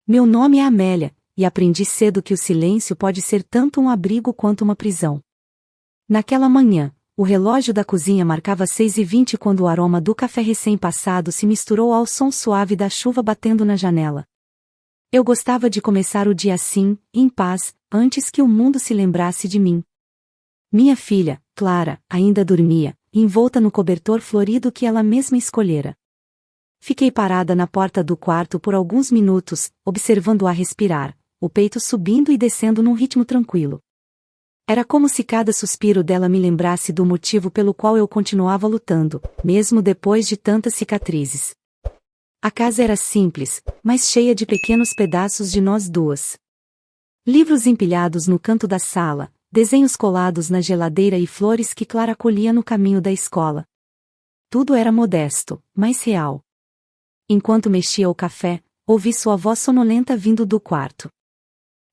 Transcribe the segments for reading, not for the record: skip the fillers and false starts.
Meu nome é Amélia, e aprendi cedo que o silêncio pode ser tanto um abrigo quanto uma prisão. Naquela manhã, o relógio da cozinha marcava 6h20 quando o aroma do café recém-passado se misturou ao som suave da chuva batendo na janela. Eu gostava de começar o dia assim, em paz, antes que o mundo se lembrasse de mim. Minha filha, Clara, ainda dormia, envolta no cobertor florido que ela mesma escolhera. Fiquei parada na porta do quarto por alguns minutos, observando-a respirar, o peito subindo e descendo num ritmo tranquilo. Era como se cada suspiro dela me lembrasse do motivo pelo qual eu continuava lutando, mesmo depois de tantas cicatrizes. A casa era simples, mas cheia de pequenos pedaços de nós duas. Livros empilhados no canto da sala, desenhos colados na geladeira e flores que Clara colhia no caminho da escola. Tudo era modesto, mas real. Enquanto mexia o café, ouvi sua voz sonolenta vindo do quarto.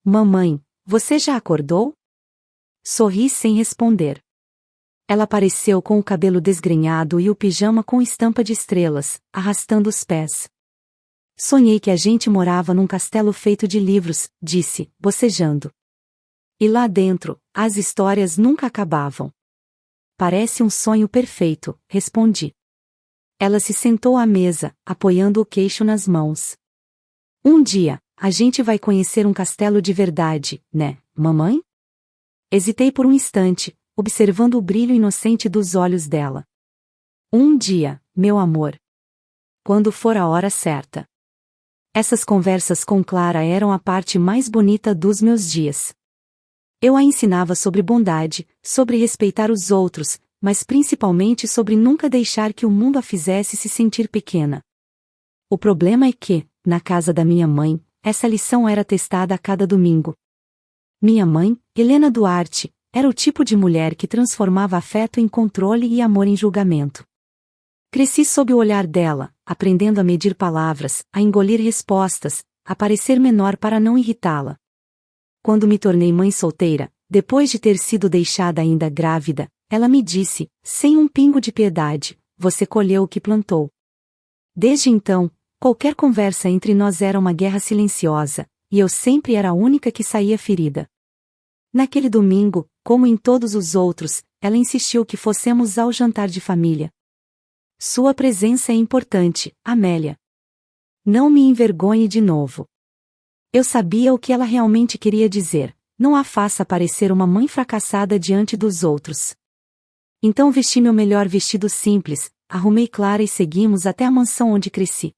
Mamãe, você já acordou? Sorri sem responder. Ela apareceu com o cabelo desgrenhado e o pijama com estampa de estrelas, arrastando os pés. Sonhei que a gente morava num castelo feito de livros, disse, bocejando. E lá dentro, as histórias nunca acabavam. Parece um sonho perfeito, respondi. Ela se sentou à mesa, apoiando o queixo nas mãos. Um dia, a gente vai conhecer um castelo de verdade, né, mamãe? Hesitei por um instante, observando o brilho inocente dos olhos dela. Um dia, meu amor. Quando for a hora certa. Essas conversas com Clara eram a parte mais bonita dos meus dias. Eu a ensinava sobre bondade, sobre respeitar os outros, mas principalmente sobre nunca deixar que o mundo a fizesse se sentir pequena. O problema é que, na casa da minha mãe, essa lição era testada a cada domingo. Minha mãe, Helena Duarte, era o tipo de mulher que transformava afeto em controle e amor em julgamento. Cresci sob o olhar dela, aprendendo a medir palavras, a engolir respostas, a parecer menor para não irritá-la. Quando me tornei mãe solteira, depois de ter sido deixada ainda grávida, ela me disse, sem um pingo de piedade, você colheu o que plantou. Desde então, qualquer conversa entre nós era uma guerra silenciosa, e eu sempre era a única que saía ferida. Naquele domingo, como em todos os outros, ela insistiu que fossemos ao jantar de família. Sua presença é importante, Amélia. Não me envergonhe de novo. Eu sabia o que ela realmente queria dizer, não a faça parecer uma mãe fracassada diante dos outros. Então vesti meu melhor vestido simples, arrumei Clara e seguimos até a mansão onde cresci.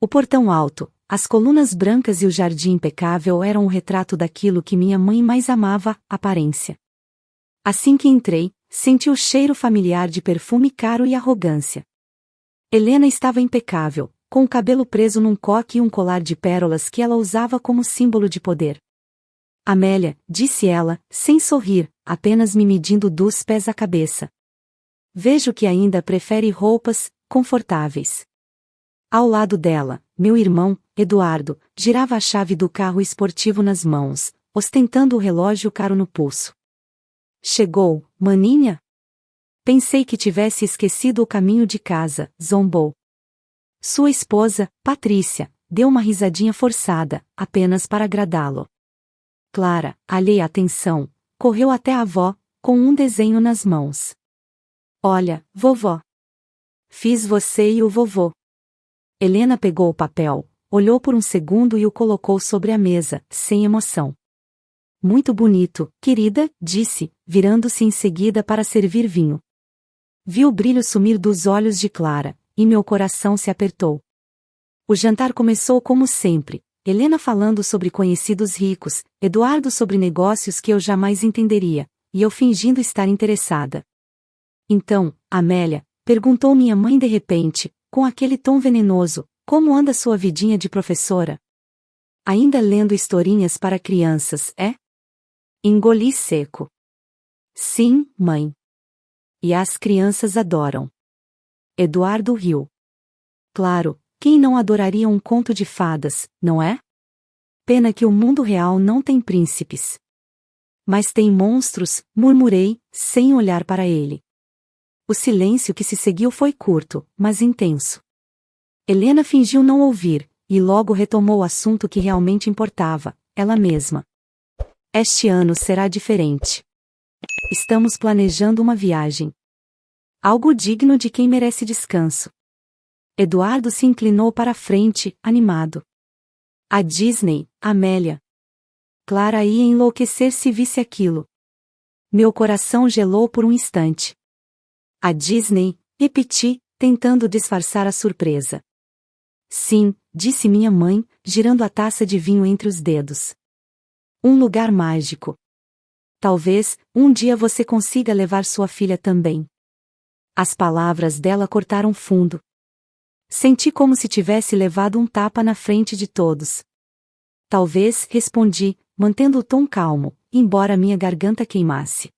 O portão alto, as colunas brancas e o jardim impecável eram o retrato daquilo que minha mãe mais amava, aparência. Assim que entrei, senti o cheiro familiar de perfume caro e arrogância. Helena estava impecável, com o cabelo preso num coque e um colar de pérolas que ela usava como símbolo de poder. Amélia, disse ela, sem sorrir, apenas me medindo dos pés à cabeça. Vejo que ainda prefere roupas confortáveis. Ao lado dela, meu irmão, Eduardo, girava a chave do carro esportivo nas mãos, ostentando o relógio caro no pulso. Chegou, maninha? Pensei que tivesse esquecido o caminho de casa, zombou. Sua esposa, Patrícia, deu uma risadinha forçada, apenas para agradá-lo. Clara, alheia à atenção, correu até a avó, com um desenho nas mãos. Olha, vovó. Fiz você e o vovô. Helena pegou o papel, olhou por um segundo e o colocou sobre a mesa, sem emoção. Muito bonito, querida, disse, virando-se em seguida para servir vinho. Vi o brilho sumir dos olhos de Clara, e meu coração se apertou. O jantar começou como sempre, Helena falando sobre conhecidos ricos, Eduardo sobre negócios que eu jamais entenderia, e eu fingindo estar interessada. Então, Amélia, perguntou minha mãe de repente, com aquele tom venenoso, como anda sua vidinha de professora? Ainda lendo historinhas para crianças, é? Engoli seco. Sim, mãe. E as crianças adoram. Eduardo riu. Claro, quem não adoraria um conto de fadas, não é? Pena que o mundo real não tem príncipes. Mas tem monstros, murmurei, sem olhar para ele. O silêncio que se seguiu foi curto, mas intenso. Helena fingiu não ouvir, e logo retomou o assunto que realmente importava, ela mesma. Este ano será diferente. Estamos planejando uma viagem. Algo digno de quem merece descanso. Eduardo se inclinou para a frente, animado. A Disney, Amélia. Clara ia enlouquecer se visse aquilo. Meu coração gelou por um instante. A Disney, repeti, tentando disfarçar a surpresa. Sim, disse minha mãe, girando a taça de vinho entre os dedos. Um lugar mágico. Talvez, um dia você consiga levar sua filha também. As palavras dela cortaram fundo. Senti como se tivesse levado um tapa na frente de todos. Talvez, respondi, mantendo o tom calmo, embora minha garganta queimasse.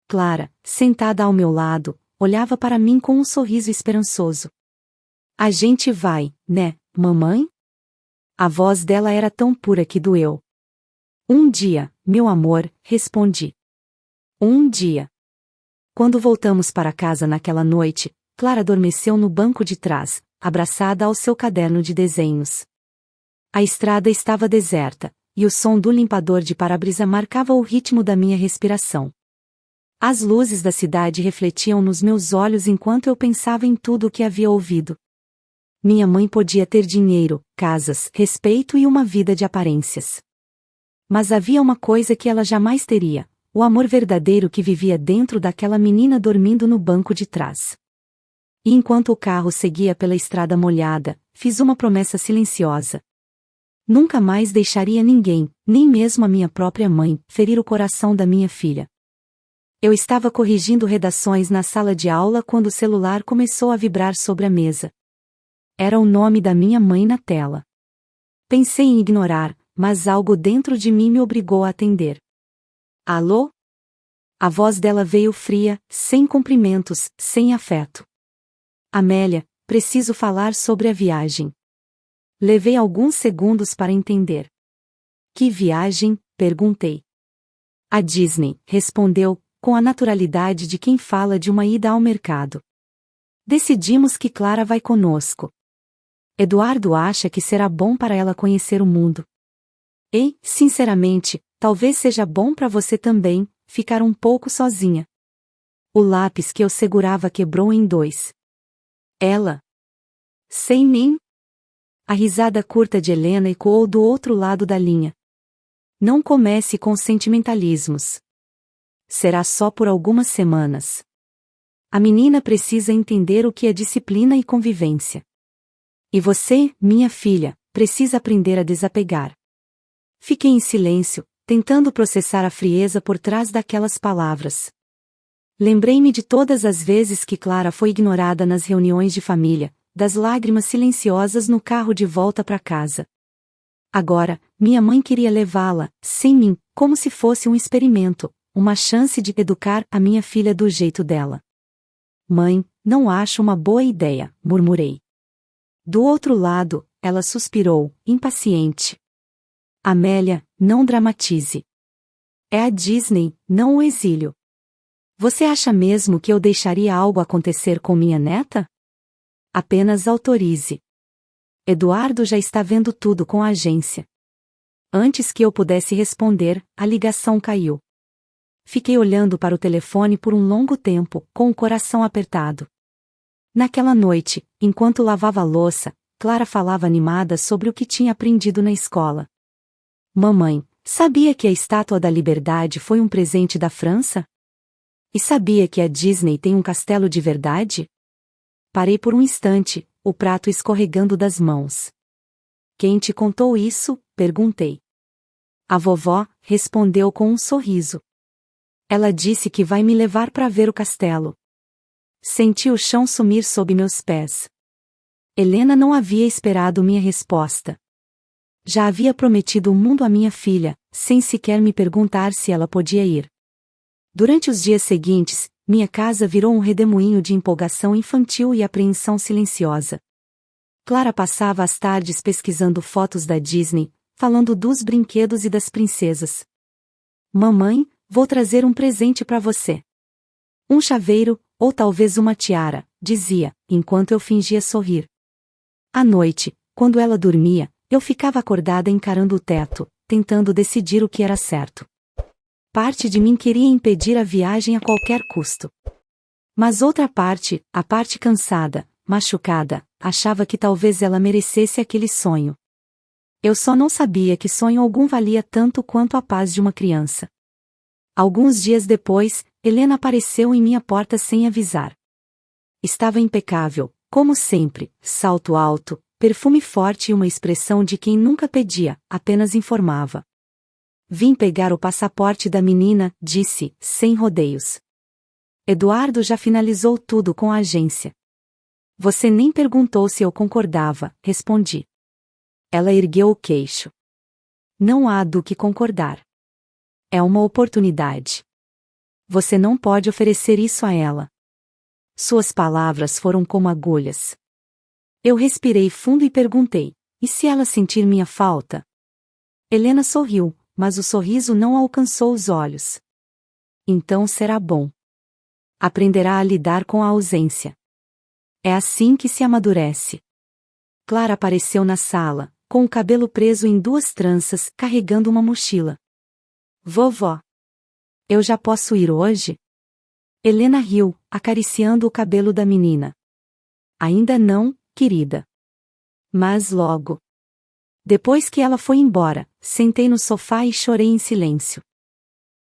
Clara, sentada ao meu lado, olhava para mim com um sorriso esperançoso. A gente vai, né, mamãe? A voz dela era tão pura que doeu. Um dia, meu amor, respondi. Um dia. Quando voltamos para casa naquela noite, Clara adormeceu no banco de trás, abraçada ao seu caderno de desenhos. A estrada estava deserta, e o som do limpador de para-brisa marcava o ritmo da minha respiração. As luzes da cidade refletiam nos meus olhos enquanto eu pensava em tudo o que havia ouvido. Minha mãe podia ter dinheiro, casas, respeito e uma vida de aparências. Mas havia uma coisa que ela jamais teria: o amor verdadeiro que vivia dentro daquela menina dormindo no banco de trás. E enquanto o carro seguia pela estrada molhada, fiz uma promessa silenciosa. Nunca mais deixaria ninguém, nem mesmo a minha própria mãe, ferir o coração da minha filha. Eu estava corrigindo redações na sala de aula quando o celular começou a vibrar sobre a mesa. Era o nome da minha mãe na tela. Pensei em ignorar, mas algo dentro de mim me obrigou a atender. Alô? A voz dela veio fria, sem cumprimentos, sem afeto. Amélia, preciso falar sobre a viagem. Levei alguns segundos para entender. Que viagem? Perguntei. A Disney, respondeu, com a naturalidade de quem fala de uma ida ao mercado. Decidimos que Clara vai conosco. Eduardo acha que será bom para ela conhecer o mundo. E, sinceramente, talvez seja bom para você também, ficar um pouco sozinha. O lápis que eu segurava quebrou em dois. Ela. Sem mim? A risada curta de Helena ecoou do outro lado da linha. Não comece com sentimentalismos. Será só por algumas semanas. A menina precisa entender o que é disciplina e convivência. E você, minha filha, precisa aprender a desapegar. Fiquei em silêncio, tentando processar a frieza por trás daquelas palavras. Lembrei-me de todas as vezes que Clara foi ignorada nas reuniões de família, das lágrimas silenciosas no carro de volta para casa. Agora, minha mãe queria levá-la, sem mim, como se fosse um experimento, uma chance de educar a minha filha do jeito dela. Mãe, não acho uma boa ideia, murmurei. Do outro lado, ela suspirou, impaciente. Amélia, não dramatize. É a Disney, não o exílio. Você acha mesmo que eu deixaria algo acontecer com minha neta? Apenas autorize. Eduardo já está vendo tudo com a agência. Antes que eu pudesse responder, a ligação caiu. Fiquei olhando para o telefone por um longo tempo, com o coração apertado. Naquela noite, enquanto lavava a louça, Clara falava animada sobre o que tinha aprendido na escola. Mamãe, sabia que a Estátua da Liberdade foi um presente da França? E sabia que a Disney tem um castelo de verdade? Parei por um instante, o prato escorregando das mãos. Quem te contou isso? Perguntei. A vovó respondeu com um sorriso. Ela disse que vai me levar para ver o castelo. Senti o chão sumir sob meus pés. Helena não havia esperado minha resposta. Já havia prometido o mundo à minha filha, sem sequer me perguntar se ela podia ir. Durante os dias seguintes, minha casa virou um redemoinho de empolgação infantil e apreensão silenciosa. Clara passava as tardes pesquisando fotos da Disney, falando dos brinquedos e das princesas. Mamãe, vou trazer um presente para você. Um chaveiro, ou talvez uma tiara, dizia, enquanto eu fingia sorrir. À noite, quando ela dormia, eu ficava acordada encarando o teto, tentando decidir o que era certo. Parte de mim queria impedir a viagem a qualquer custo. Mas outra parte, a parte cansada, machucada, achava que talvez ela merecesse aquele sonho. Eu só não sabia que sonho algum valia tanto quanto a paz de uma criança. Alguns dias depois, Helena apareceu em minha porta sem avisar. Estava impecável, como sempre, salto alto, perfume forte e uma expressão de quem nunca pedia, apenas informava. Vim pegar o passaporte da menina, disse, sem rodeios. Eduardo já finalizou tudo com a agência. Você nem perguntou se eu concordava, respondi. Ela ergueu o queixo. Não há do que concordar. É uma oportunidade. Você não pode oferecer isso a ela. Suas palavras foram como agulhas. Eu respirei fundo e perguntei, e se ela sentir minha falta? Helena sorriu, mas o sorriso não alcançou os olhos. Então será bom. Aprenderá a lidar com a ausência. É assim que se amadurece. Clara apareceu na sala, com o cabelo preso em duas tranças, carregando uma mochila. Vovó. Eu já posso ir hoje? Helena riu, acariciando o cabelo da menina. Ainda não, querida. Mas logo. Depois que ela foi embora, sentei no sofá e chorei em silêncio.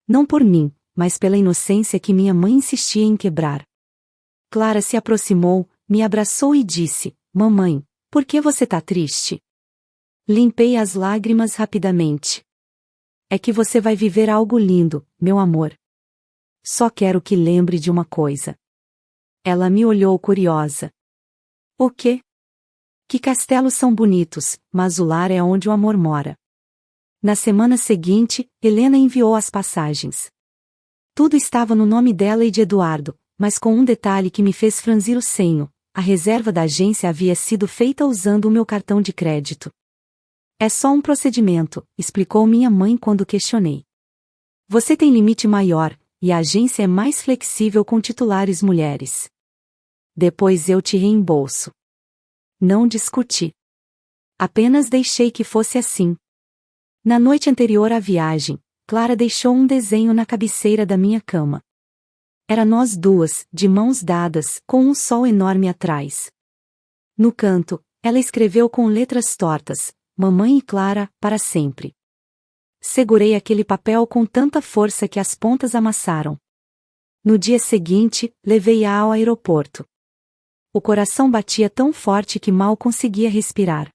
Não por mim, mas pela inocência que minha mãe insistia em quebrar. Clara se aproximou, me abraçou e disse, mamãe, por que você tá triste? Limpei as lágrimas rapidamente. É que você vai viver algo lindo, meu amor. Só quero que lembre de uma coisa. Ela me olhou curiosa. O quê? Que castelos são bonitos, mas o lar é onde o amor mora. Na semana seguinte, Helena enviou as passagens. Tudo estava no nome dela e de Eduardo, mas com um detalhe que me fez franzir o senho: a reserva da agência havia sido feita usando o meu cartão de crédito. É só um procedimento, explicou minha mãe quando questionei. Você tem limite maior, e a agência é mais flexível com titulares mulheres. Depois eu te reembolso. Não discuti. Apenas deixei que fosse assim. Na noite anterior à viagem, Clara deixou um desenho na cabeceira da minha cama. Era nós duas, de mãos dadas, com um sol enorme atrás. No canto, ela escreveu com letras tortas, Mamãe e Clara, para sempre. Segurei aquele papel com tanta força que as pontas amassaram. No dia seguinte, levei-a ao aeroporto. O coração batia tão forte que mal conseguia respirar.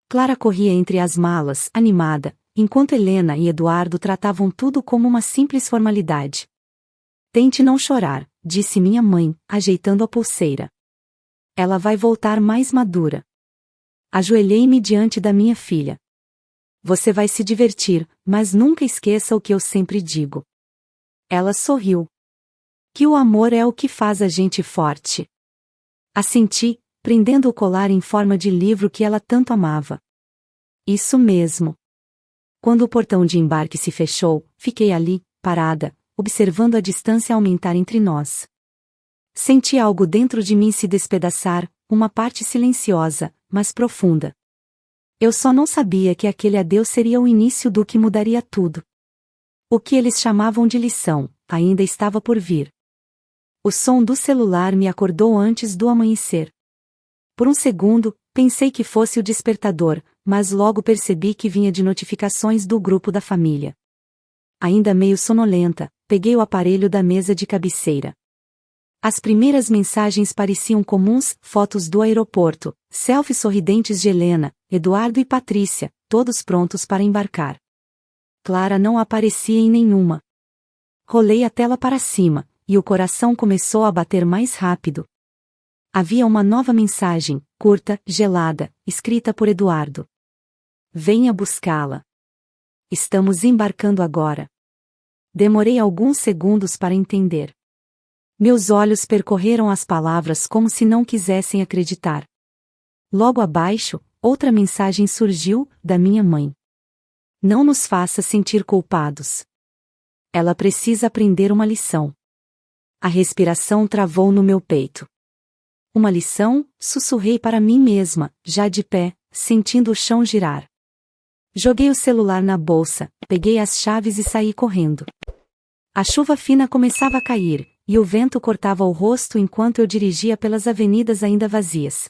Clara corria entre as malas, animada, enquanto Helena e Eduardo tratavam tudo como uma simples formalidade. Tente não chorar, disse minha mãe, ajeitando a pulseira. Ela vai voltar mais madura. Ajoelhei-me diante da minha filha. Você vai se divertir, mas nunca esqueça o que eu sempre digo. Ela sorriu. Que o amor é o que faz a gente forte. Assenti, prendendo o colar em forma de livro que ela tanto amava. Isso mesmo. Quando o portão de embarque se fechou, fiquei ali, parada, observando a distância aumentar entre nós. Senti algo dentro de mim se despedaçar, uma parte silenciosa, mas profunda. Eu só não sabia que aquele adeus seria o início do que mudaria tudo. O que eles chamavam de lição, ainda estava por vir. O som do celular me acordou antes do amanhecer. Por um segundo, pensei que fosse o despertador, mas logo percebi que vinha de notificações do grupo da família. Ainda meio sonolenta, peguei o aparelho da mesa de cabeceira. As primeiras mensagens pareciam comuns: fotos do aeroporto, selfies sorridentes de Helena, Eduardo e Patrícia, todos prontos para embarcar. Clara não aparecia em nenhuma. Rolei a tela para cima, e o coração começou a bater mais rápido. Havia uma nova mensagem, curta, gelada, escrita por Eduardo. Venha buscá-la. Estamos embarcando agora. Demorei alguns segundos para entender. Meus olhos percorreram as palavras como se não quisessem acreditar. Logo abaixo, outra mensagem surgiu, da minha mãe. Não nos faça sentir culpados. Ela precisa aprender uma lição. A respiração travou no meu peito. Uma lição? Sussurrei para mim mesma, já de pé, sentindo o chão girar. Joguei o celular na bolsa, peguei as chaves e saí correndo. A chuva fina começava a cair, e o vento cortava o rosto enquanto eu dirigia pelas avenidas ainda vazias.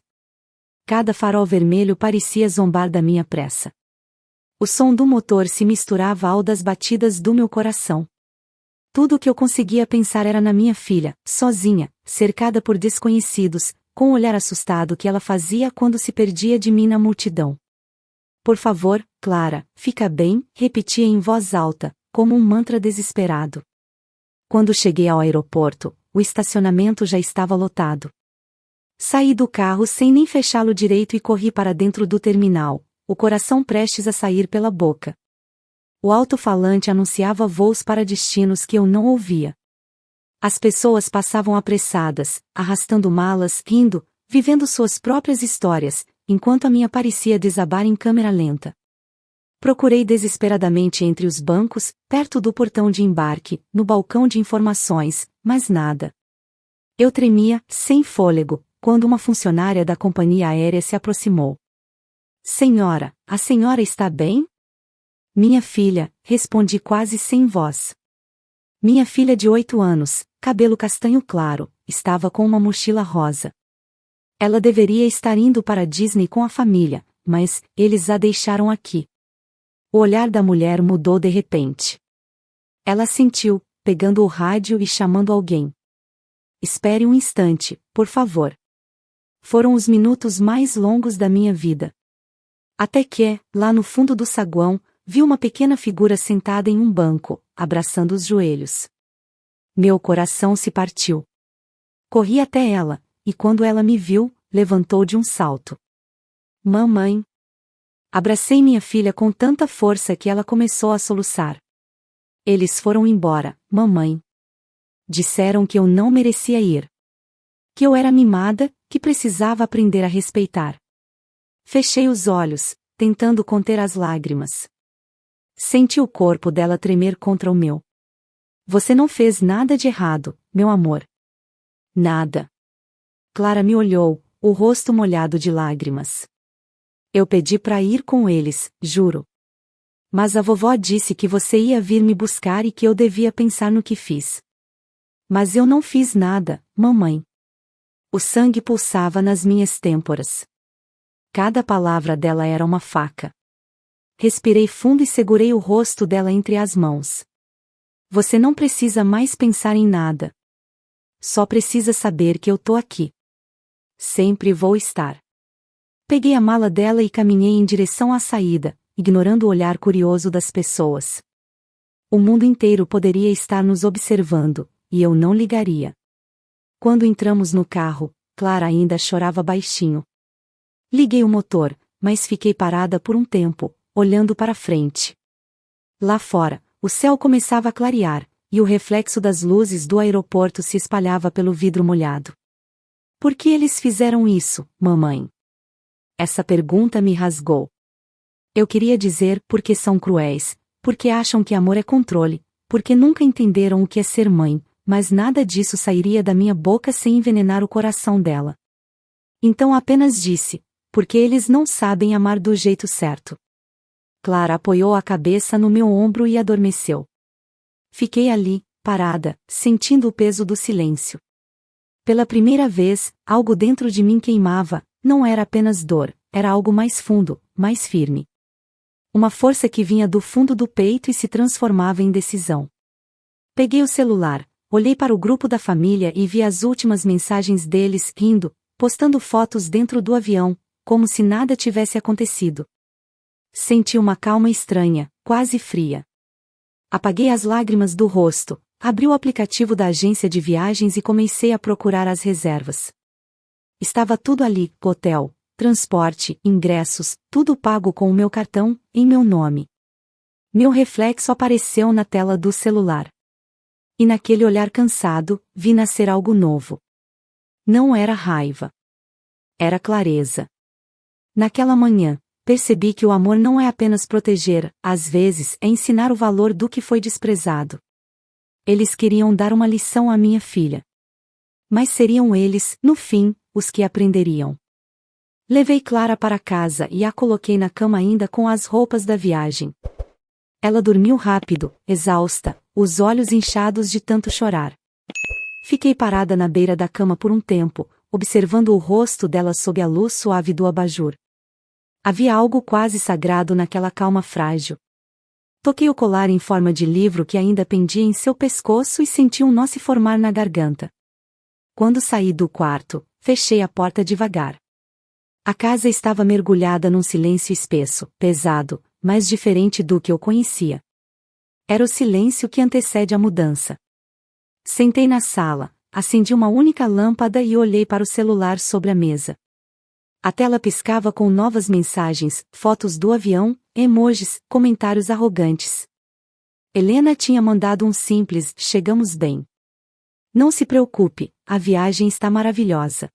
Cada farol vermelho parecia zombar da minha pressa. O som do motor se misturava ao das batidas do meu coração. Tudo o que eu conseguia pensar era na minha filha, sozinha, cercada por desconhecidos, com o olhar assustado que ela fazia quando se perdia de mim na multidão. Por favor, Clara, fica bem, repetia em voz alta, como um mantra desesperado. Quando cheguei ao aeroporto, o estacionamento já estava lotado. Saí do carro sem nem fechá-lo direito e corri para dentro do terminal, o coração prestes a sair pela boca. O alto-falante anunciava voos para destinos que eu não ouvia. As pessoas passavam apressadas, arrastando malas, rindo, vivendo suas próprias histórias, enquanto a minha parecia desabar em câmera lenta. Procurei desesperadamente entre os bancos, perto do portão de embarque, no balcão de informações, mas nada. Eu tremia, sem fôlego, quando uma funcionária da companhia aérea se aproximou. Senhora, a senhora está bem? Minha filha, respondi quase sem voz. Minha filha de 8 anos, cabelo castanho claro, estava com uma mochila rosa. Ela deveria estar indo para Disney com a família, mas eles a deixaram aqui. O olhar da mulher mudou de repente. Ela sentiu, pegando o rádio e chamando alguém. Espere um instante, por favor. Foram os minutos mais longos da minha vida. Até que, lá no fundo do saguão, vi uma pequena figura sentada em um banco, abraçando os joelhos. Meu coração se partiu. Corri até ela, e quando ela me viu, levantou de um salto. Mamãe! Abracei minha filha com tanta força que ela começou a soluçar. Eles foram embora, mamãe. Disseram que eu não merecia ir. Que eu era mimada, que precisava aprender a respeitar. Fechei os olhos, tentando conter as lágrimas. Senti o corpo dela tremer contra o meu. Você não fez nada de errado, meu amor. Nada. Clara me olhou, o rosto molhado de lágrimas. Eu pedi para ir com eles, juro. Mas a vovó disse que você ia vir me buscar e que eu devia pensar no que fiz. Mas eu não fiz nada, mamãe. O sangue pulsava nas minhas têmporas. Cada palavra dela era uma faca. Respirei fundo e segurei o rosto dela entre as mãos. Você não precisa mais pensar em nada. Só precisa saber que eu tô aqui. Sempre vou estar. Peguei a mala dela e caminhei em direção à saída, ignorando o olhar curioso das pessoas. O mundo inteiro poderia estar nos observando, e eu não ligaria. Quando entramos no carro, Clara ainda chorava baixinho. Liguei o motor, mas fiquei parada por um tempo, olhando para frente. Lá fora, o céu começava a clarear, e o reflexo das luzes do aeroporto se espalhava pelo vidro molhado. Por que eles fizeram isso, mamãe? Essa pergunta me rasgou. Eu queria dizer porque são cruéis, porque acham que amor é controle, porque nunca entenderam o que é ser mãe, mas nada disso sairia da minha boca sem envenenar o coração dela. Então apenas disse, porque eles não sabem amar do jeito certo. Clara apoiou a cabeça no meu ombro e adormeceu. Fiquei ali, parada, sentindo o peso do silêncio. Pela primeira vez, algo dentro de mim queimava, não era apenas dor, era algo mais fundo, mais firme. Uma força que vinha do fundo do peito e se transformava em decisão. Peguei o celular, olhei para o grupo da família e vi as últimas mensagens deles, rindo, postando fotos dentro do avião, como se nada tivesse acontecido. Senti uma calma estranha, quase fria. Apaguei as lágrimas do rosto, abri o aplicativo da agência de viagens e comecei a procurar as reservas. Estava tudo ali, hotel, transporte, ingressos, tudo pago com o meu cartão, em meu nome. Meu reflexo apareceu na tela do celular. E naquele olhar cansado, vi nascer algo novo. Não era raiva. Era clareza. Naquela manhã, percebi que o amor não é apenas proteger, às vezes é ensinar o valor do que foi desprezado. Eles queriam dar uma lição à minha filha. Mas seriam eles, no fim, os que aprenderiam. Levei Clara para casa e a coloquei na cama ainda com as roupas da viagem. Ela dormiu rápido, exausta, os olhos inchados de tanto chorar. Fiquei parada na beira da cama por um tempo, observando o rosto dela sob a luz suave do abajur. Havia algo quase sagrado naquela calma frágil. Toquei o colar em forma de livro que ainda pendia em seu pescoço e senti um nó se formar na garganta. Quando saí do quarto, fechei a porta devagar. A casa estava mergulhada num silêncio espesso, pesado, mas diferente do que eu conhecia. Era o silêncio que antecede a mudança. Sentei na sala, acendi uma única lâmpada e olhei para o celular sobre a mesa. A tela piscava com novas mensagens, fotos do avião, emojis, comentários arrogantes. Helena tinha mandado um simples: "Chegamos bem. Não se preocupe, a viagem está maravilhosa."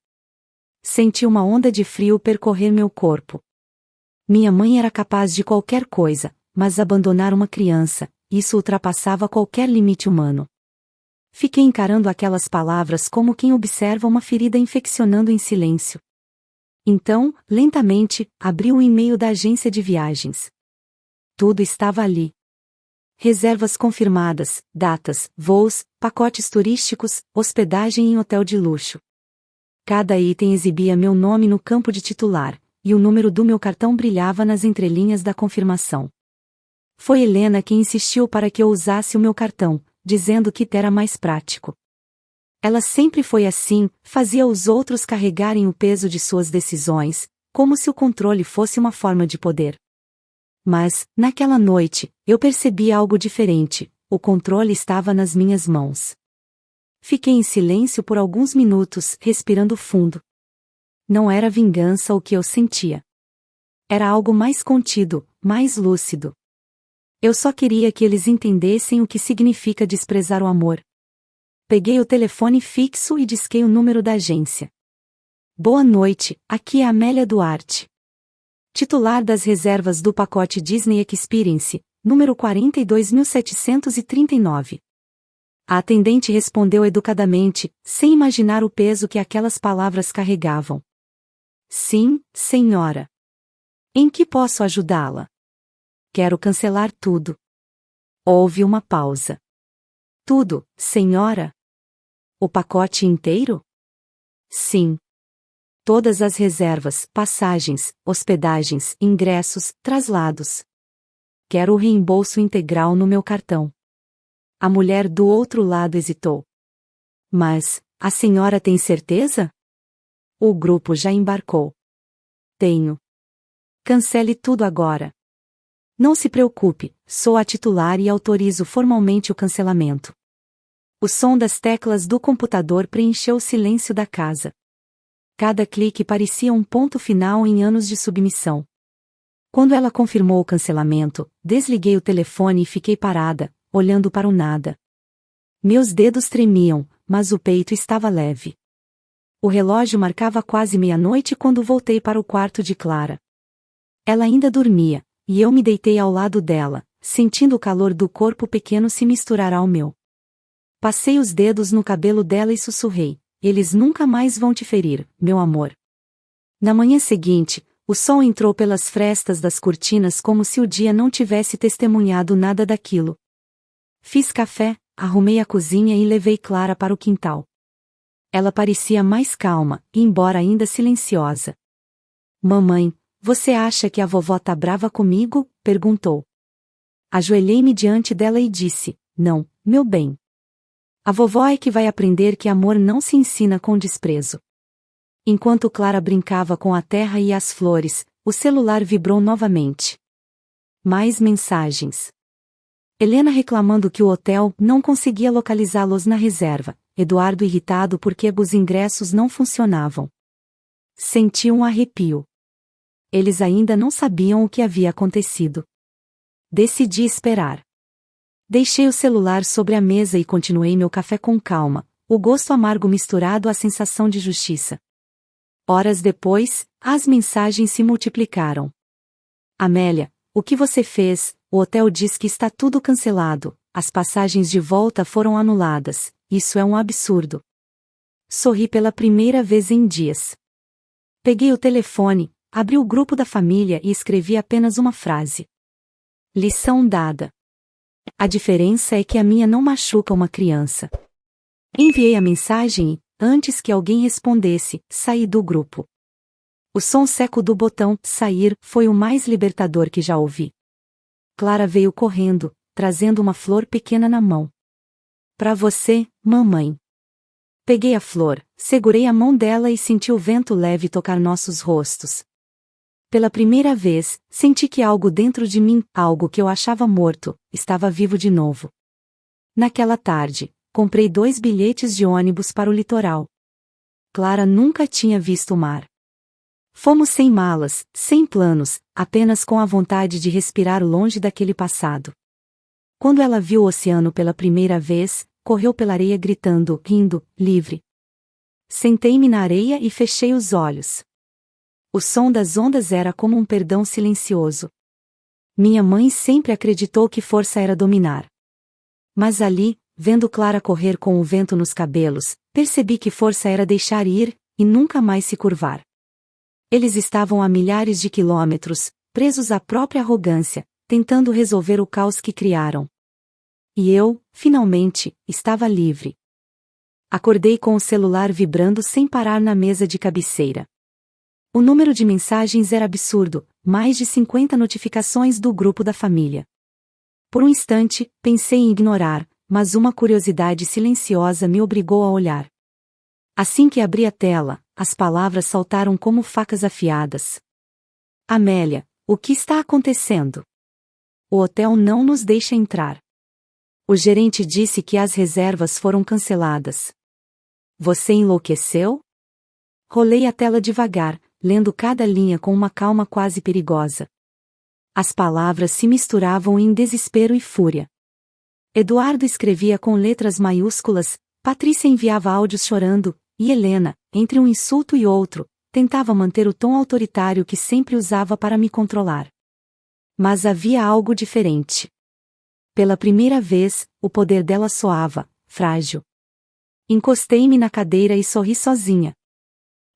Senti uma onda de frio percorrer meu corpo. Minha mãe era capaz de qualquer coisa, mas abandonar uma criança, isso ultrapassava qualquer limite humano. Fiquei encarando aquelas palavras como quem observa uma ferida infeccionando em silêncio. Então, lentamente, abri o e-mail da agência de viagens. Tudo estava ali. Reservas confirmadas, datas, voos, pacotes turísticos, hospedagem em hotel de luxo. Cada item exibia meu nome no campo de titular, e o número do meu cartão brilhava nas entrelinhas da confirmação. Foi Helena quem insistiu para que eu usasse o meu cartão, dizendo que era mais prático. Ela sempre foi assim, fazia os outros carregarem o peso de suas decisões, como se o controle fosse uma forma de poder. Mas, naquela noite, eu percebi algo diferente: o controle estava nas minhas mãos. Fiquei em silêncio por alguns minutos, respirando fundo. Não era vingança o que eu sentia. Era algo mais contido, mais lúcido. Eu só queria que eles entendessem o que significa desprezar o amor. Peguei o telefone fixo e disquei o número da agência. "Boa noite, aqui é Amélia Duarte, titular das reservas do pacote Disney Experience, número 42.739. A atendente respondeu educadamente, sem imaginar o peso que aquelas palavras carregavam. "Sim, senhora. Em que posso ajudá-la?" "Quero cancelar tudo." Houve uma pausa. "Tudo, senhora? O pacote inteiro?" "Sim. Todas as reservas, passagens, hospedagens, ingressos, traslados. Quero o reembolso integral no meu cartão." A mulher do outro lado hesitou. "Mas, a senhora tem certeza?" "O grupo já embarcou." "Tenho." "Cancele tudo agora." "Não se preocupe, sou a titular e autorizo formalmente o cancelamento." O som das teclas do computador preencheu o silêncio da casa. Cada clique parecia um ponto final em anos de submissão. Quando ela confirmou o cancelamento, desliguei o telefone e fiquei parada, olhando para o nada. Meus dedos tremiam, mas o peito estava leve. O relógio marcava quase meia-noite quando voltei para o quarto de Clara. Ela ainda dormia, e eu me deitei ao lado dela, sentindo o calor do corpo pequeno se misturar ao meu. Passei os dedos no cabelo dela e sussurrei: "Eles nunca mais vão te ferir, meu amor." Na manhã seguinte, o sol entrou pelas frestas das cortinas como se o dia não tivesse testemunhado nada daquilo. Fiz café, arrumei a cozinha e levei Clara para o quintal. Ela parecia mais calma, embora ainda silenciosa. "Mamãe, você acha que a vovó tá brava comigo?" perguntou. Ajoelhei-me diante dela e disse: "Não, meu bem. A vovó é que vai aprender que amor não se ensina com desprezo." Enquanto Clara brincava com a terra e as flores, o celular vibrou novamente. Mais mensagens. Helena reclamando que o hotel não conseguia localizá-los na reserva, Eduardo irritado porque os ingressos não funcionavam. Senti um arrepio. Eles ainda não sabiam o que havia acontecido. Decidi esperar. Deixei o celular sobre a mesa e continuei meu café com calma, o gosto amargo misturado à sensação de justiça. Horas depois, as mensagens se multiplicaram. "Amélia, o que você fez? O hotel diz que está tudo cancelado, as passagens de volta foram anuladas, isso é um absurdo." Sorri pela primeira vez em dias. Peguei o telefone, abri o grupo da família e escrevi apenas uma frase. Lição dada. A diferença é que a minha não machuca uma criança. Enviei a mensagem e, antes que alguém respondesse, saí do grupo. O som seco do botão sair foi o mais libertador que já ouvi. Clara veio correndo, trazendo uma flor pequena na mão. Pra você, mamãe. Peguei a flor, segurei a mão dela e senti o vento leve tocar nossos rostos. Pela primeira vez, senti que algo dentro de mim, algo que eu achava morto, estava vivo de novo. Naquela tarde, comprei 2 bilhetes de ônibus para o litoral. Clara nunca tinha visto o mar. Fomos sem malas, sem planos, apenas com a vontade de respirar longe daquele passado. Quando ela viu o oceano pela primeira vez, correu pela areia gritando, rindo, livre. Sentei-me na areia e fechei os olhos. O som das ondas era como um perdão silencioso. Minha mãe sempre acreditou que força era dominar. Mas ali, vendo Clara correr com o vento nos cabelos, percebi que força era deixar ir, e nunca mais se curvar. Eles estavam a milhares de quilômetros, presos à própria arrogância, tentando resolver o caos que criaram. E eu, finalmente, estava livre. Acordei com o celular vibrando sem parar na mesa de cabeceira. O número de mensagens era absurdo, mais de 50 notificações do grupo da família. Por um instante, pensei em ignorar, mas uma curiosidade silenciosa me obrigou a olhar. Assim que abri a tela, as palavras saltaram como facas afiadas. Amélia, o que está acontecendo? O hotel não nos deixa entrar. O gerente disse que as reservas foram canceladas. Você enlouqueceu? Rolei a tela devagar, lendo cada linha com uma calma quase perigosa. As palavras se misturavam em desespero e fúria. Eduardo escrevia com letras maiúsculas, Patrícia enviava áudios chorando, e Helena, entre um insulto e outro, tentava manter o tom autoritário que sempre usava para me controlar. Mas havia algo diferente. Pela primeira vez, o poder dela soava, frágil. Encostei-me na cadeira e sorri sozinha.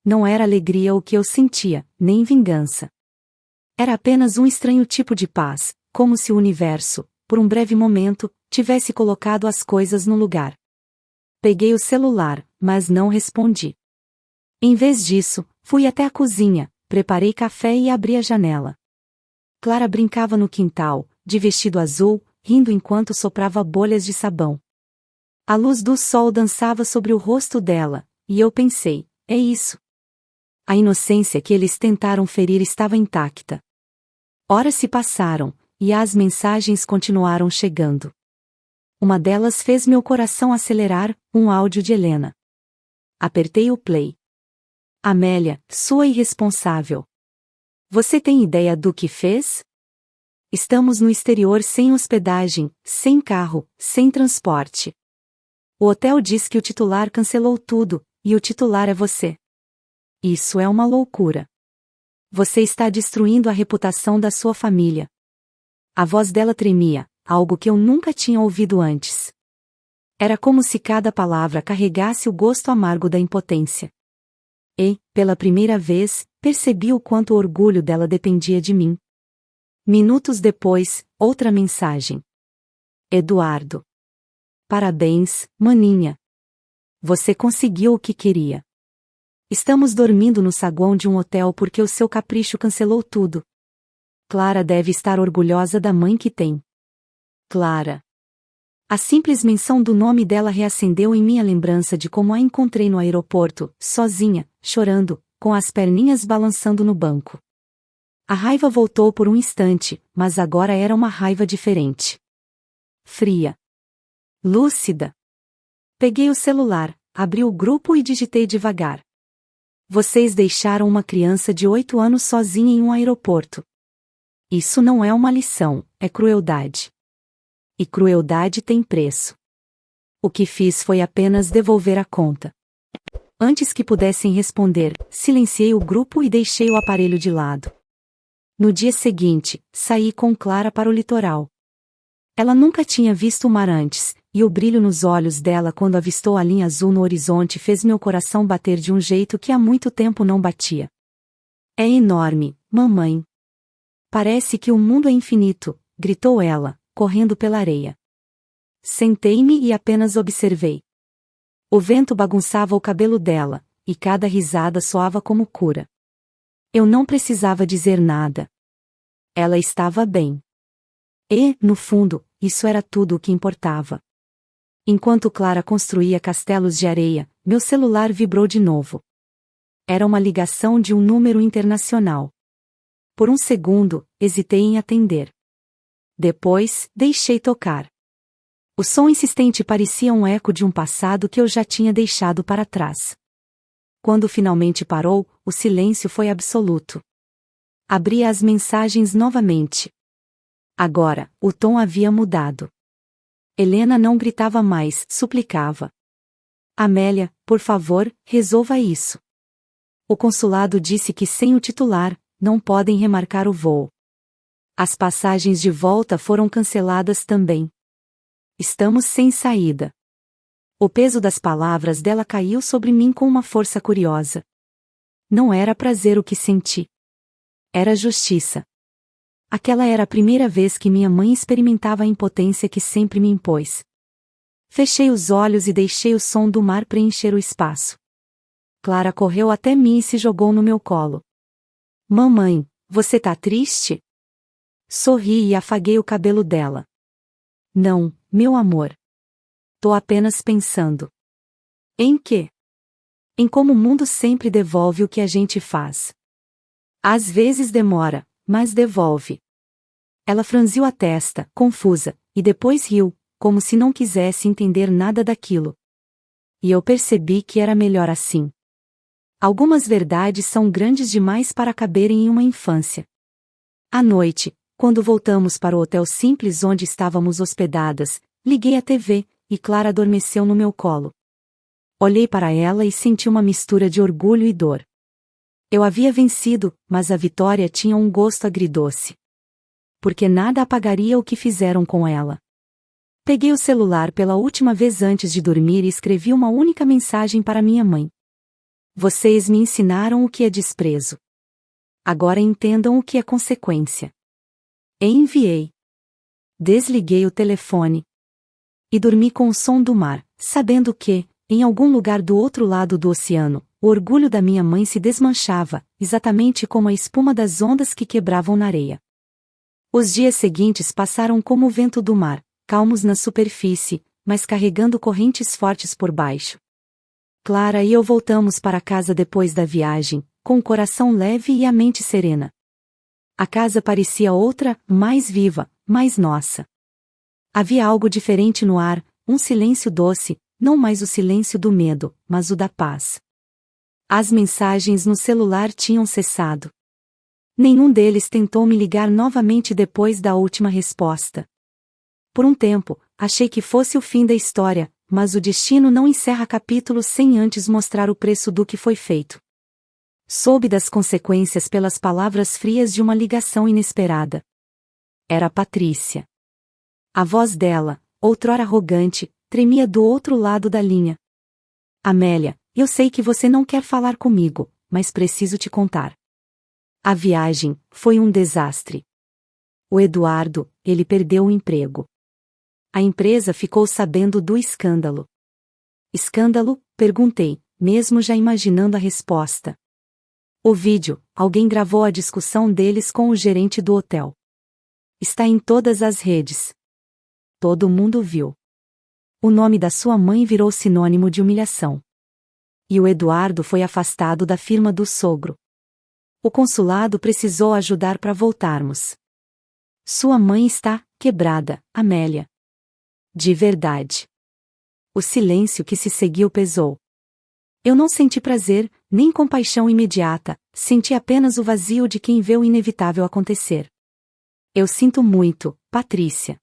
Não era alegria o que eu sentia, nem vingança. Era apenas um estranho tipo de paz, como se o universo, por um breve momento, tivesse colocado as coisas no lugar. Peguei o celular, mas não respondi. Em vez disso, fui até a cozinha, preparei café e abri a janela. Clara brincava no quintal, de vestido azul, rindo enquanto soprava bolhas de sabão. A luz do sol dançava sobre o rosto dela, e eu pensei, é isso. A inocência que eles tentaram ferir estava intacta. Horas se passaram, e as mensagens continuaram chegando. Uma delas fez meu coração acelerar, um áudio de Helena. Apertei o play. Amélia, sua irresponsável. Você tem ideia do que fez? Estamos no exterior sem hospedagem, sem carro, sem transporte. O hotel diz que o titular cancelou tudo, e o titular é você. Isso é uma loucura. Você está destruindo a reputação da sua família. A voz dela tremia, algo que eu nunca tinha ouvido antes. Era como se cada palavra carregasse o gosto amargo da impotência. E, pela primeira vez, percebi o quanto o orgulho dela dependia de mim. Minutos depois, outra mensagem. Eduardo. Parabéns, maninha. Você conseguiu o que queria. Estamos dormindo no saguão de um hotel porque o seu capricho cancelou tudo. Clara deve estar orgulhosa da mãe que tem. Clara. A simples menção do nome dela reacendeu em minha lembrança de como a encontrei no aeroporto, sozinha, chorando, com as perninhas balançando no banco. A raiva voltou por um instante, mas agora era uma raiva diferente. Fria. Lúcida. Peguei o celular, abri o grupo e digitei devagar. Vocês deixaram uma criança de 8 anos sozinha em um aeroporto. Isso não é uma lição, é crueldade. E crueldade tem preço. O que fiz foi apenas devolver a conta. Antes que pudessem responder, silenciei o grupo e deixei o aparelho de lado. No dia seguinte, saí com Clara para o litoral. Ela nunca tinha visto o mar antes, e o brilho nos olhos dela quando avistou a linha azul no horizonte fez meu coração bater de um jeito que há muito tempo não batia. É enorme, mamãe. Parece que o mundo é infinito, gritou ela, correndo pela areia. Sentei-me e apenas observei. O vento bagunçava o cabelo dela, e cada risada soava como cura. Eu não precisava dizer nada. Ela estava bem. E, no fundo, isso era tudo o que importava. Enquanto Clara construía castelos de areia, meu celular vibrou de novo. Era uma ligação de um número internacional. Por um segundo, hesitei em atender. Depois, deixei tocar. O som insistente parecia um eco de um passado que eu já tinha deixado para trás. Quando finalmente parou, o silêncio foi absoluto. Abri as mensagens novamente. Agora, o tom havia mudado. Helena não gritava mais, suplicava. Amélia, por favor, resolva isso. O consulado disse que sem o titular, não podem remarcar o voo. As passagens de volta foram canceladas também. Estamos sem saída. O peso das palavras dela caiu sobre mim com uma força curiosa. Não era prazer o que senti. Era justiça. Aquela era a primeira vez que minha mãe experimentava a impotência que sempre me impôs. Fechei os olhos e deixei o som do mar preencher o espaço. Clara correu até mim e se jogou no meu colo. Mamãe, você tá triste? Sorri e afaguei o cabelo dela. Não, meu amor. Tô apenas pensando. Em quê? Em como o mundo sempre devolve o que a gente faz. Às vezes demora, mas devolve. Ela franziu a testa, confusa, e depois riu, como se não quisesse entender nada daquilo. E eu percebi que era melhor assim. Algumas verdades são grandes demais para caberem em uma infância. À noite, quando voltamos para o hotel simples onde estávamos hospedadas, liguei a TV, e Clara adormeceu no meu colo. Olhei para ela e senti uma mistura de orgulho e dor. Eu havia vencido, mas a vitória tinha um gosto agridoce. Porque nada apagaria o que fizeram com ela. Peguei o celular pela última vez antes de dormir e escrevi uma única mensagem para minha mãe. Vocês me ensinaram o que é desprezo. Agora entendam o que é consequência. E enviei. Desliguei o telefone. E dormi com o som do mar, sabendo que, em algum lugar do outro lado do oceano, o orgulho da minha mãe se desmanchava, exatamente como a espuma das ondas que quebravam na areia. Os dias seguintes passaram como o vento do mar, calmos na superfície, mas carregando correntes fortes por baixo. Clara e eu voltamos para casa depois da viagem, com o coração leve e a mente serena. A casa parecia outra, mais viva, mais nossa. Havia algo diferente no ar, um silêncio doce, não mais o silêncio do medo, mas o da paz. As mensagens no celular tinham cessado. Nenhum deles tentou me ligar novamente depois da última resposta. Por um tempo, achei que fosse o fim da história, mas o destino não encerra capítulos sem antes mostrar o preço do que foi feito. Soube das consequências pelas palavras frias de uma ligação inesperada. Era Patrícia. A voz dela, outrora arrogante, tremia do outro lado da linha. Amélia, eu sei que você não quer falar comigo, mas preciso te contar. A viagem foi um desastre. O Eduardo, ele perdeu o emprego. A empresa ficou sabendo do escândalo. Escândalo? Perguntei, mesmo já imaginando a resposta. O vídeo, alguém gravou a discussão deles com o gerente do hotel. Está em todas as redes. Todo mundo viu. O nome da sua mãe virou sinônimo de humilhação. E o Eduardo foi afastado da firma do sogro. O consulado precisou ajudar para voltarmos. Sua mãe está quebrada, Amélia. De verdade. O silêncio que se seguiu pesou. Eu não senti prazer, nem compaixão imediata, senti apenas o vazio de quem vê o inevitável acontecer. Eu sinto muito, Patrícia.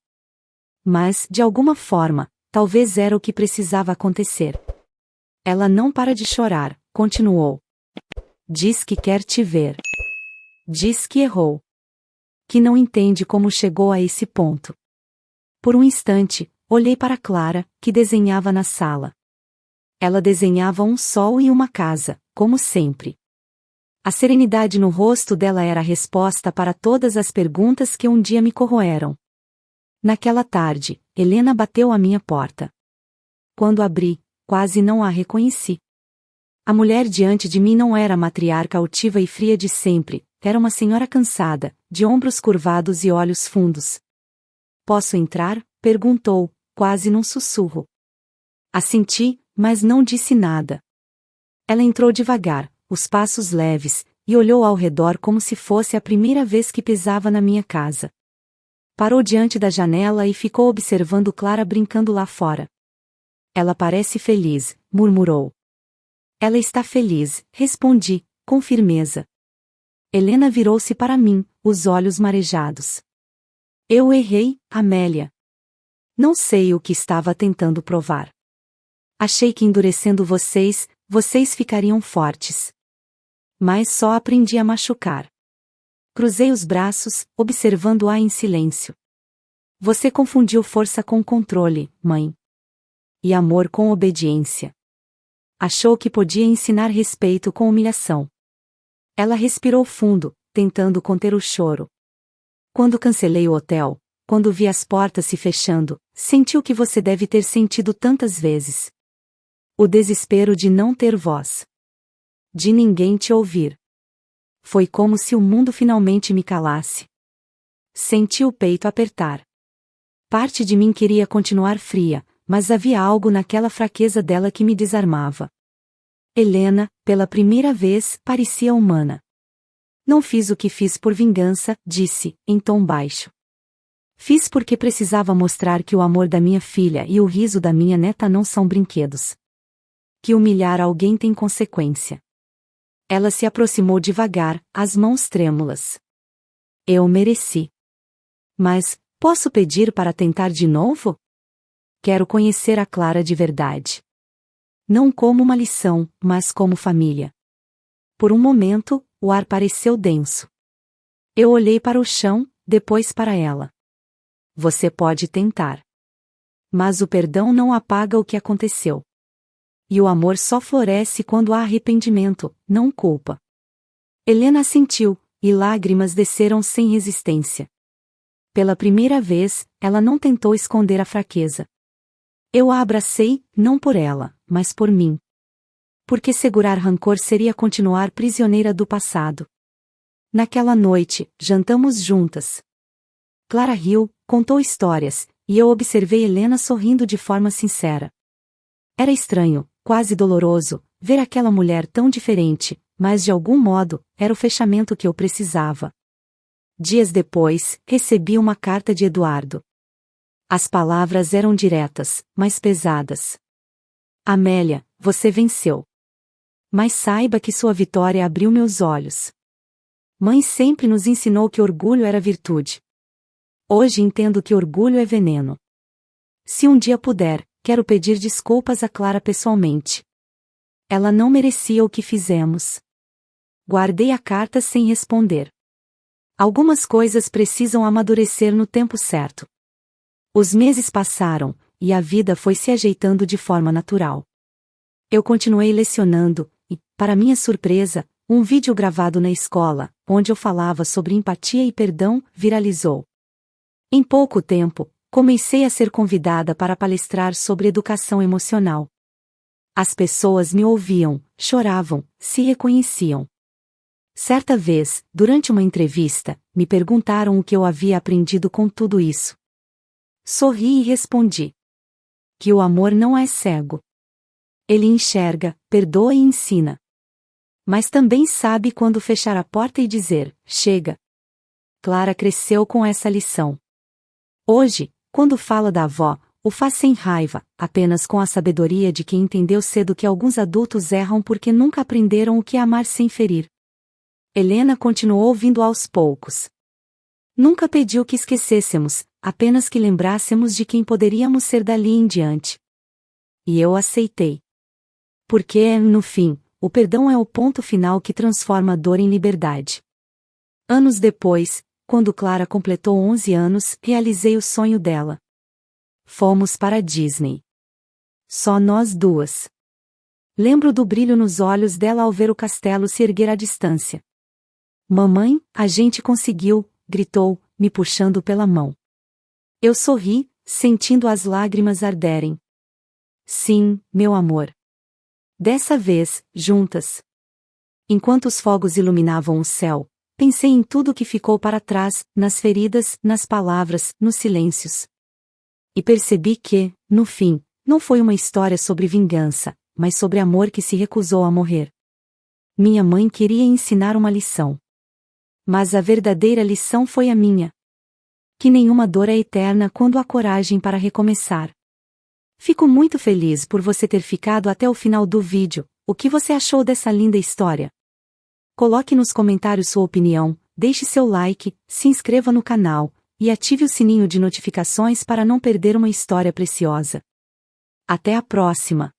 Mas, de alguma forma, talvez era o que precisava acontecer. Ela não para de chorar, continuou. Diz que quer te ver. Diz que errou. Que não entende como chegou a esse ponto. Por um instante, olhei para Clara, que desenhava na sala. Ela desenhava um sol e uma casa, como sempre. A serenidade no rosto dela era a resposta para todas as perguntas que um dia me corroeram. Naquela tarde, Helena bateu à minha porta. Quando abri, quase não a reconheci. A mulher diante de mim não era a matriarca altiva e fria de sempre, era uma senhora cansada, de ombros curvados e olhos fundos. "Posso entrar?" perguntou, quase num sussurro. Assenti, mas não disse nada. Ela entrou devagar, os passos leves, e olhou ao redor como se fosse a primeira vez que pisava na minha casa. Parou diante da janela e ficou observando Clara brincando lá fora. "Ela parece feliz", murmurou. "Ela está feliz", respondi, com firmeza. Helena virou-se para mim, os olhos marejados. "Eu errei, Amélia. Não sei o que estava tentando provar. Achei que endurecendo vocês ficariam fortes. Mas só aprendi a machucar." Cruzei os braços, observando-a em silêncio. "Você confundiu força com controle, mãe. E amor com obediência. Achou que podia ensinar respeito com humilhação." Ela respirou fundo, tentando conter o choro. "Quando cancelei o hotel, quando vi as portas se fechando, senti o que você deve ter sentido tantas vezes. O desespero de não ter voz. De ninguém te ouvir. Foi como se o mundo finalmente me calasse. Senti o peito apertar. Parte de mim queria continuar fria, mas havia algo naquela fraqueza dela que me desarmava. Helena, pela primeira vez, parecia humana. "Não fiz o que fiz por vingança", disse, em tom baixo. "Fiz porque precisava mostrar que o amor da minha filha e o riso da minha neta não são brinquedos. Que humilhar alguém tem consequência." Ela se aproximou devagar, as mãos trêmulas. "Eu mereci. Mas, posso pedir para tentar de novo? Quero conhecer a Clara de verdade. Não como uma lição, mas como família." Por um momento, o ar pareceu denso. Eu olhei para o chão, depois para ela. "Você pode tentar. Mas o perdão não apaga o que aconteceu. E o amor só floresce quando há arrependimento, não culpa." Helena assentiu, e lágrimas desceram sem resistência. Pela primeira vez, ela não tentou esconder a fraqueza. Eu a abracei, não por ela, mas por mim. Porque segurar rancor seria continuar prisioneira do passado. Naquela noite, jantamos juntas. Clara riu, contou histórias, e eu observei Helena sorrindo de forma sincera. Era estranho, quase doloroso, ver aquela mulher tão diferente, mas de algum modo, era o fechamento que eu precisava. Dias depois, recebi uma carta de Eduardo. As palavras eram diretas, mas pesadas. "Amélia, você venceu. Mas saiba que sua vitória abriu meus olhos. Mãe sempre nos ensinou que orgulho era virtude. Hoje entendo que orgulho é veneno. Se um dia puder, quero pedir desculpas a Clara pessoalmente. Ela não merecia o que fizemos." Guardei a carta sem responder. Algumas coisas precisam amadurecer no tempo certo. Os meses passaram, e a vida foi se ajeitando de forma natural. Eu continuei lecionando, e, para minha surpresa, um vídeo gravado na escola, onde eu falava sobre empatia e perdão, viralizou. Em pouco tempo, comecei a ser convidada para palestrar sobre educação emocional. As pessoas me ouviam, choravam, se reconheciam. Certa vez, durante uma entrevista, me perguntaram o que eu havia aprendido com tudo isso. Sorri e respondi: que o amor não é cego. Ele enxerga, perdoa e ensina. Mas também sabe quando fechar a porta e dizer: chega. Clara cresceu com essa lição. Hoje, quando fala da avó, o faz sem raiva, apenas com a sabedoria de quem entendeu cedo que alguns adultos erram porque nunca aprenderam o que é amar sem ferir. Helena continuou ouvindo aos poucos. Nunca pediu que esquecêssemos, apenas que lembrássemos de quem poderíamos ser dali em diante. E eu aceitei. Porque, no fim, o perdão é o ponto final que transforma a dor em liberdade. Anos depois, quando Clara completou 11 anos, realizei o sonho dela. Fomos para a Disney. Só nós duas. Lembro do brilho nos olhos dela ao ver o castelo se erguer à distância. Mamãe, a gente conseguiu, gritou, me puxando pela mão. Eu sorri, sentindo as lágrimas arderem. Sim, meu amor. Dessa vez, juntas. Enquanto os fogos iluminavam o céu, pensei em tudo que ficou para trás, nas feridas, nas palavras, nos silêncios. E percebi que, no fim, não foi uma história sobre vingança, mas sobre amor que se recusou a morrer. Minha mãe queria ensinar uma lição. Mas a verdadeira lição foi a minha. Que nenhuma dor é eterna quando há coragem para recomeçar. Fico muito feliz por você ter ficado até o final do vídeo. O que você achou dessa linda história? Coloque nos comentários sua opinião, deixe seu like, se inscreva no canal, e ative o sininho de notificações para não perder uma história preciosa. Até a próxima!